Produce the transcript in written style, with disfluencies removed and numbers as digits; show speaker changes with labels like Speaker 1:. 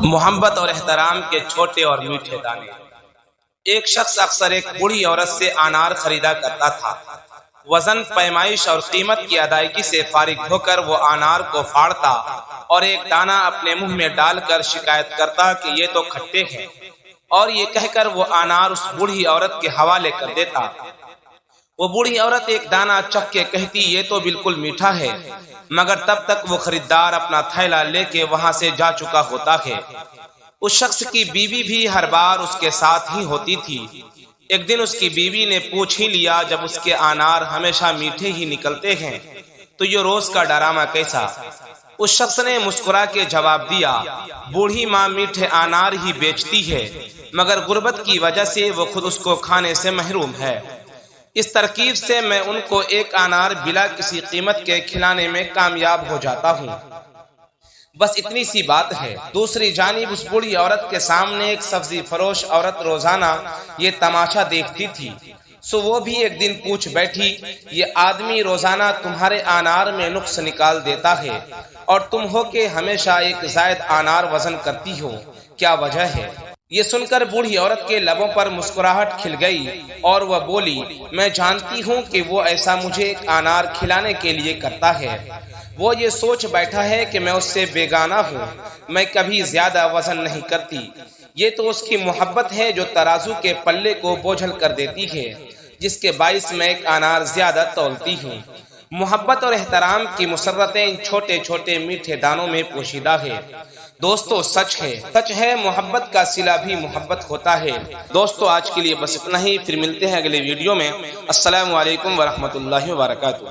Speaker 1: محبت اور احترام کے چھوٹے اور میٹھے دانے۔ ایک شخص اکثر ایک بوڑھی عورت سے انار خریدا کرتا تھا۔ وزن، پیمائش اور قیمت کی ادائیگی سے فارغ ہو کر وہ انار کو پھاڑتا اور ایک دانہ اپنے منہ میں ڈال کر شکایت کرتا کہ یہ تو کھٹے ہیں، اور یہ کہہ کر وہ انار اس بوڑھی عورت کے حوالے کر دیتا۔ وہ بوڑھی عورت ایک دانہ چکھ کے کہتی یہ تو بالکل میٹھا ہے، مگر تب تک وہ خریدار اپنا تھیلا لے کے وہاں سے جا چکا ہوتا ہے۔ اس شخص کی بیوی بھی ہر بار اس کے ساتھ ہی ہوتی تھی۔ ایک دن اس کی بیوی نے پوچھ ہی لیا، جب اس کے انار ہمیشہ میٹھے ہی نکلتے ہیں تو یہ روز کا ڈرامہ کیسا؟ اس شخص نے مسکرا کے جواب دیا، بوڑھی ماں میٹھے انار ہی بیچتی ہے، مگر غربت کی وجہ سے وہ خود اس کو کھانے سے محروم ہے۔ اس ترکیب سے میں ان کو ایک انار بلا کسی قیمت کے کھلانے میں کامیاب ہو جاتا ہوں۔ بس اتنی سی بات ہے۔ دوسری جانب اس بوڑھی عورت کے سامنے ایک سبزی فروش عورت روزانہ یہ تماشا دیکھتی تھی، سو وہ بھی ایک دن پوچھ بیٹھی، یہ آدمی روزانہ تمہارے انار میں نقص نکال دیتا ہے اور تم ہو کہ ہمیشہ ایک زائد انار وزن کرتی ہو، کیا وجہ ہے؟ یہ سن کر بوڑھی عورت کے لبوں پر مسکراہٹ کھل گئی اور وہ بولی، میں جانتی ہوں کہ وہ ایسا مجھے ایک انار کھلانے کے لیے کرتا ہے۔ وہ یہ سوچ بیٹھا ہے کہ میں اس سے بیگانہ ہوں، میں کبھی زیادہ وزن نہیں کرتی۔ یہ تو اس کی محبت ہے جو ترازو کے پلے کو بوجھل کر دیتی ہے، جس کے باعث میں ایک انار زیادہ تولتی ہوں۔ محبت اور احترام کی مسرتیں ان چھوٹے چھوٹے میٹھے دانوں میں پوشیدہ ہے۔ دوستو سچ ہے محبت کا صلہ بھی محبت ہوتا ہے۔ دوستو آج کے لیے بس اتنا ہی، پھر ملتے ہیں اگلے ویڈیو میں۔ السلام علیکم ورحمۃ اللہ وبرکاتہ۔